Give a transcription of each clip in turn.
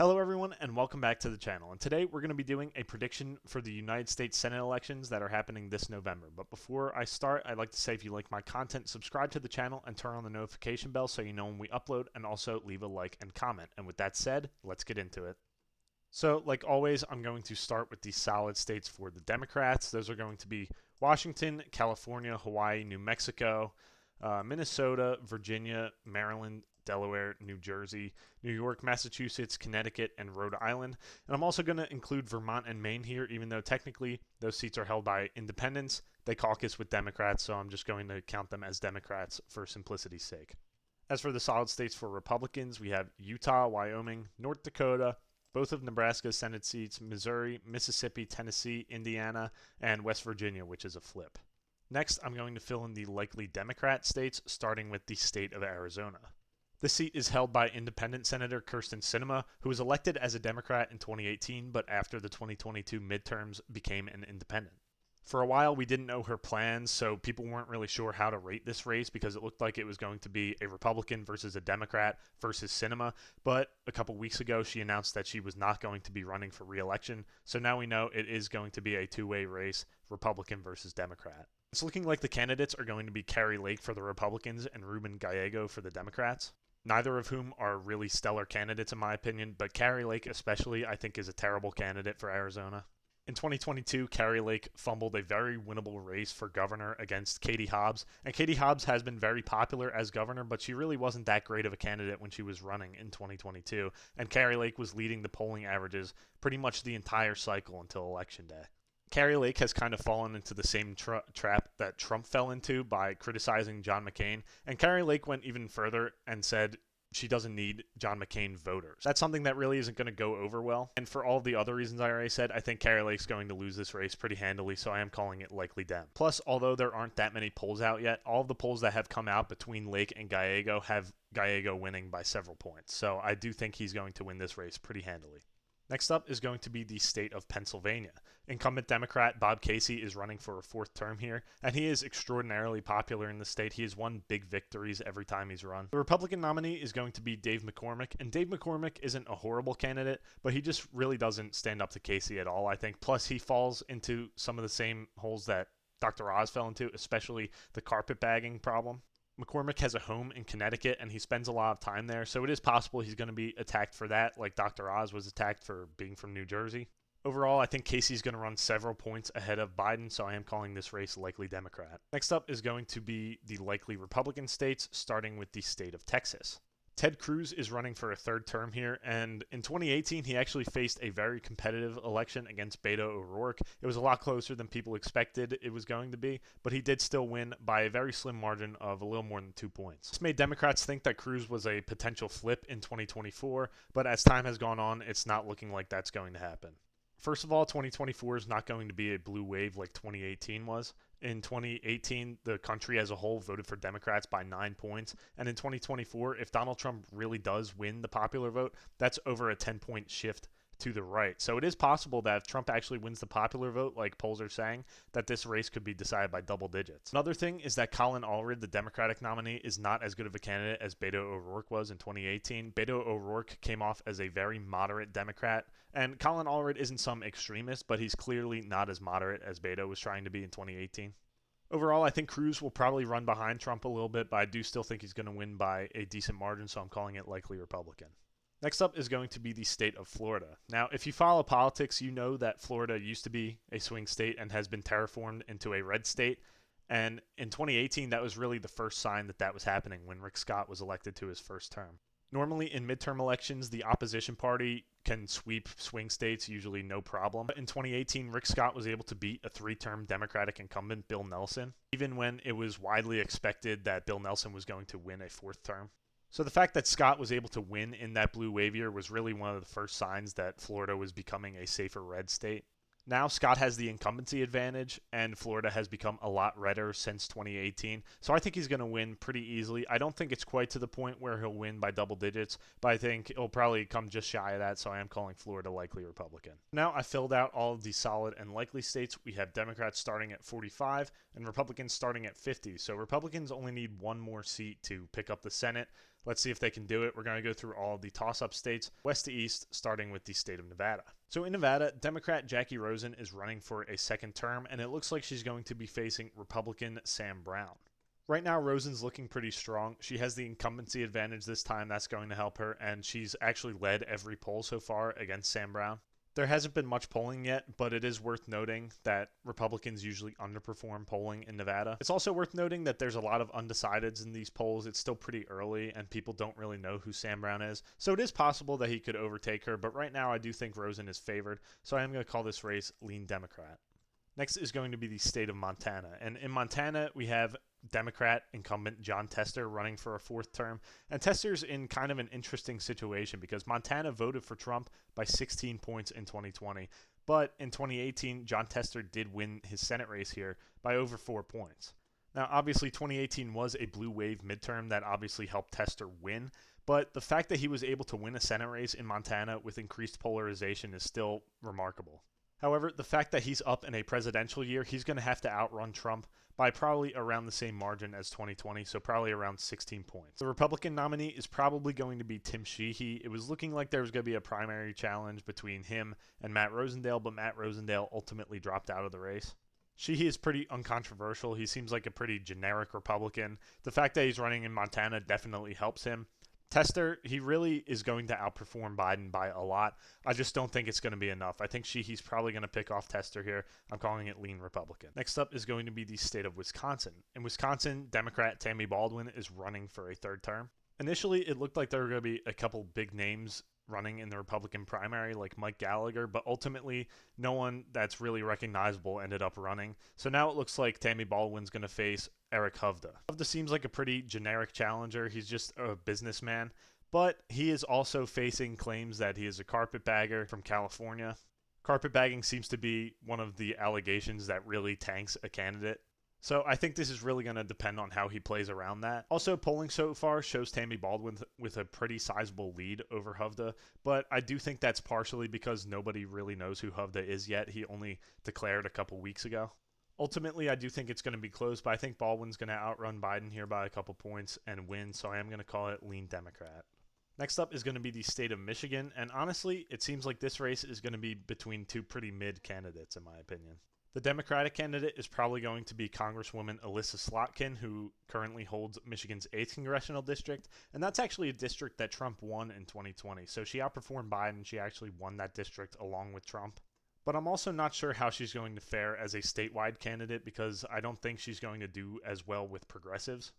Hello everyone and welcome back to the channel, and today we're going to be doing a prediction for the United States Senate elections that are happening this November. But before I start, I'd like to say if you like my content, subscribe to the channel and turn on the notification bell so you know when we upload, and also leave a like and comment. And with that said, let's get into it. So like always, I'm going to start with the solid states for the Democrats. Those are going to be Washington, California, Hawaii, New Mexico, Minnesota, Virginia, Maryland, Delaware, New Jersey, New York, Massachusetts, Connecticut, and Rhode Island. And I'm also going to include Vermont and Maine here, even though technically those seats are held by independents. They caucus with Democrats, so I'm just going to count them as Democrats for simplicity's sake. As for the solid states for Republicans, we have Utah, Wyoming, North Dakota, both of Nebraska's Senate seats, Missouri, Mississippi, Tennessee, Indiana, and West Virginia, which is a flip. Next, I'm going to fill in the likely Democrat states, starting with the state of Arizona. This seat is held by independent Senator Kyrsten Sinema, who was elected as a Democrat in 2018, but after the 2022 midterms became an independent. For a while, we didn't know her plans, so people weren't really sure how to rate this race because it looked like it was going to be a Republican versus a Democrat versus Sinema. But a couple weeks ago, she announced that she was not going to be running for re-election, so now we know it is going to be a two-way race, Republican versus Democrat. It's looking like the candidates are going to be Kari Lake for the Republicans and Ruben Gallego for the Democrats. Neither of whom are really stellar candidates in my opinion, but Kari Lake especially I think is a terrible candidate for Arizona. In 2022, Kari Lake fumbled a very winnable race for governor against Katie Hobbs, and Katie Hobbs has been very popular as governor, but she really wasn't that great of a candidate when she was running in 2022, and Kari Lake was leading the polling averages pretty much the entire cycle until Election Day. Kari Lake has kind of fallen into the same trap that Trump fell into by criticizing John McCain, and Kari Lake went even further and said she doesn't need John McCain voters. That's something that really isn't going to go over well. And for all the other reasons I already said, I think Kari Lake's going to lose this race pretty handily, so I am calling it likely Dem. Plus, although there aren't that many polls out yet, all of the polls that have come out between Lake and Gallego have Gallego winning by several points. So I do think he's going to win this race pretty handily. Next up is going to be the state of Pennsylvania. Incumbent Democrat Bob Casey is running for a fourth term here, and he is extraordinarily popular in the state. He has won big victories every time he's run. The Republican nominee is going to be Dave McCormick, and Dave McCormick isn't a horrible candidate, but he just really doesn't stand up to Casey at all, I think. Plus, he falls into some of the same holes that Dr. Oz fell into, especially the carpetbagging problem. McCormick has a home in Connecticut, and he spends a lot of time there, so it is possible he's going to be attacked for that, like Dr. Oz was attacked for being from New Jersey. Overall, I think Casey's going to run several points ahead of Biden, so I am calling this race likely Democrat. Next up is going to be the likely Republican states, starting with the state of Texas. Ted Cruz is running for a third term here, and in 2018, he actually faced a very competitive election against Beto O'Rourke. It was a lot closer than people expected it was going to be, but he did still win by a very slim margin of a little more than 2 points. This made Democrats think that Cruz was a potential flip in 2024, but as time has gone on, it's not looking like that's going to happen. First of all, 2024 is not going to be a blue wave like 2018 was. In 2018, the country as a whole voted for Democrats by 9 points. And in 2024, if Donald Trump really does win the popular vote, that's over a 10-point shift to the right. So it is possible that if Trump actually wins the popular vote, like polls are saying, that this race could be decided by double digits. Another thing is that Colin Allred, the Democratic nominee, is not as good of a candidate as Beto O'Rourke was in 2018. Beto O'Rourke came off as a very moderate Democrat, and Colin Allred isn't some extremist, but he's clearly not as moderate as Beto was trying to be in 2018. Overall, I think Cruz will probably run behind Trump a little bit, but I do still think he's going to win by a decent margin, so I'm calling it likely Republican. Next up is going to be the state of Florida. Now, if you follow politics, you know that Florida used to be a swing state and has been terraformed into a red state. And in 2018, that was really the first sign that that was happening when Rick Scott was elected to his first term. Normally, in midterm elections, the opposition party can sweep swing states, usually no problem. But in 2018, Rick Scott was able to beat a three-term Democratic incumbent, Bill Nelson, even when it was widely expected that Bill Nelson was going to win a fourth term. So the fact that Scott was able to win in that blue wave year was really one of the first signs that Florida was becoming a safer red state. Now Scott has the incumbency advantage, and Florida has become a lot redder since 2018. So I think he's going to win pretty easily. I don't think it's quite to the point where he'll win by double digits, but I think it'll probably come just shy of that, so I am calling Florida likely Republican. Now I filled out all of the solid and likely states. We have Democrats starting at 45 and Republicans starting at 50. So Republicans only need one more seat to pick up the Senate. Let's see if they can do it. We're going to go through all of the toss-up states, west to east, starting with the state of Nevada. So in Nevada, Democrat Jackie Rosen is running for a second term, and it looks like she's going to be facing Republican Sam Brown. Right now, Rosen's looking pretty strong. She has the incumbency advantage this time. That's going to help her, and she's actually led every poll so far against Sam Brown. There hasn't been much polling yet, but it is worth noting that Republicans usually underperform polling in Nevada. It's also worth noting that there's a lot of undecideds in these polls. It's still pretty early, and people don't really know who Sam Brown is. So it is possible that he could overtake her, but right now I do think Rosen is favored, so I am going to call this race lean Democrat. Next is going to be the state of Montana. And in Montana, we have Democrat incumbent Jon Tester running for a fourth term. And Tester's in kind of an interesting situation because Montana voted for Trump by 16 points in 2020. But in 2018, Jon Tester did win his Senate race here by over 4 points. Now, obviously, 2018 was a blue wave midterm that obviously helped Tester win. But the fact that he was able to win a Senate race in Montana with increased polarization is still remarkable. However, the fact that he's up in a presidential year, he's going to have to outrun Trump by probably around the same margin as 2020, so probably around 16 points. The Republican nominee is probably going to be Tim Sheehy. It was looking like there was going to be a primary challenge between him and Matt Rosendale, but Matt Rosendale ultimately dropped out of the race. Sheehy is pretty uncontroversial. He seems like a pretty generic Republican. The fact that he's running in Montana definitely helps him. Tester, he really is going to outperform Biden by a lot. I just don't think it's going to be enough. I think he's probably going to pick off Tester here. I'm calling it lean Republican. Next up is going to be the state of Wisconsin. In Wisconsin, Democrat Tammy Baldwin is running for a third term. Initially, it looked like there were going to be a couple big names running in the Republican primary like Mike Gallagher, but ultimately no one that's really recognizable ended up running. So now it looks like Tammy Baldwin's going to face Eric Hovda. Hovda seems like a pretty generic challenger. He's just a businessman, but he is also facing claims that he is a carpetbagger from California. Carpetbagging seems to be one of the allegations that really tanks a candidate. So I think this is really going to depend on how he plays around that. Also, polling so far shows Tammy Baldwin with a pretty sizable lead over Hovda, but I do think that's partially because nobody really knows who Hovda is yet. He only declared a couple weeks ago. Ultimately, I do think it's going to be close, but I think Baldwin's going to outrun Biden here by a couple points and win, so I am going to call it lean Democrat. Next up is going to be the state of Michigan, and honestly, it seems like this race is going to be between two pretty mid candidates, in my opinion. The Democratic candidate is probably going to be Congresswoman Elissa Slotkin, who currently holds Michigan's 8th congressional district, and that's actually a district that Trump won in 2020. So she outperformed Biden. She actually won that district along with Trump. But I'm also not sure how she's going to fare as a statewide candidate because I don't think she's going to do as well with progressives.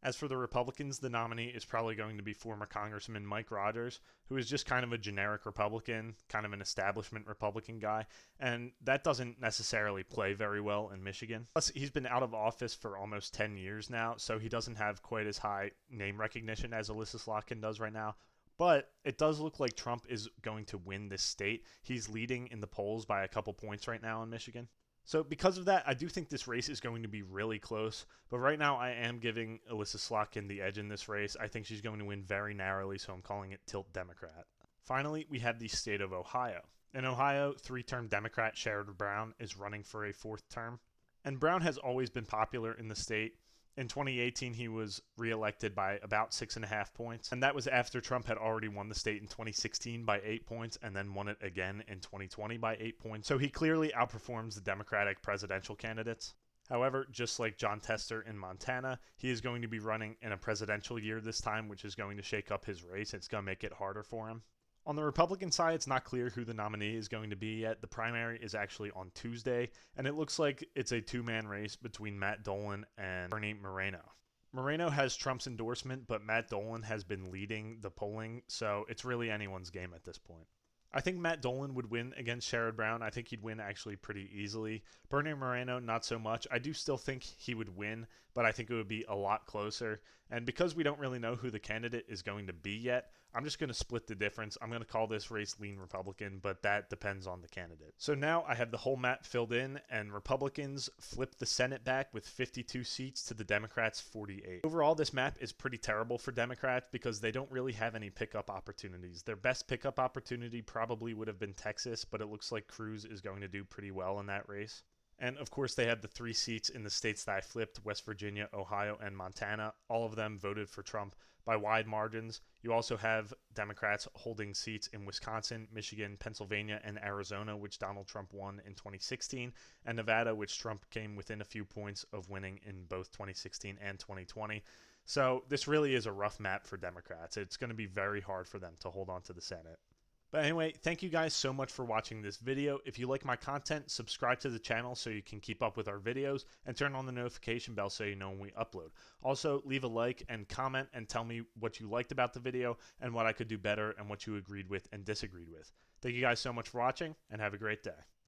As for the Republicans, the nominee is probably going to be former Congressman Mike Rogers, who is just kind of a generic Republican, kind of an establishment Republican guy, and that doesn't necessarily play very well in Michigan. Plus, he's been out of office for almost 10 years now, so he doesn't have quite as high name recognition as Elissa Slotkin does right now. But it does look like Trump is going to win this state. He's leading in the polls by a couple points right now in Michigan. So because of that, I do think this race is going to be really close. But right now, I am giving Elissa Slotkin the edge in this race. I think she's going to win very narrowly, so I'm calling it tilt Democrat. Finally, we have the state of Ohio. In Ohio, three-term Democrat Sherrod Brown is running for a fourth term. And Brown has always been popular in the state. In 2018, he was reelected by about 6.5 points, and that was after Trump had already won the state in 2016 by 8 points and then won it again in 2020 by 8 points. So he clearly outperforms the Democratic presidential candidates. However, just like Jon Tester in Montana, he is going to be running in a presidential year this time, which is going to shake up his race. It's going to make it harder for him. On the Republican side, it's not clear who the nominee is going to be yet. The primary is actually on Tuesday, and it looks like it's a two-man race between Matt Dolan and Bernie Moreno. Moreno has Trump's endorsement, but Matt Dolan has been leading the polling, so it's really anyone's game at this point. I think Matt Dolan would win against Sherrod Brown. I think he'd win actually pretty easily. Bernie Moreno, not so much. I do still think he would win, but I think it would be a lot closer. And because we don't really know who the candidate is going to be yet, I'm just going to split the difference. I'm going to call this race lean Republican, but that depends on the candidate. So now I have the whole map filled in, and Republicans flip the Senate back with 52 seats to the Democrats' 48. Overall, this map is pretty terrible for Democrats because they don't really have any pickup opportunities. Their best pickup opportunity probably would have been Texas, but it looks like Cruz is going to do pretty well in that race. And of course, they had the 3 seats in the states that I flipped, West Virginia, Ohio, and Montana. All of them voted for Trump by wide margins. You also have Democrats holding seats in Wisconsin, Michigan, Pennsylvania, and Arizona, which Donald Trump won in 2016, and Nevada, which Trump came within a few points of winning in both 2016 and 2020. So this really is a rough map for Democrats. It's going to be very hard for them to hold on to the Senate. But anyway, thank you guys so much for watching this video. If you like my content, subscribe to the channel so you can keep up with our videos, and turn on the notification bell so you know when we upload. Also, leave a like and comment and tell me what you liked about the video and what I could do better and what you agreed with and disagreed with. Thank you guys so much for watching, and have a great day.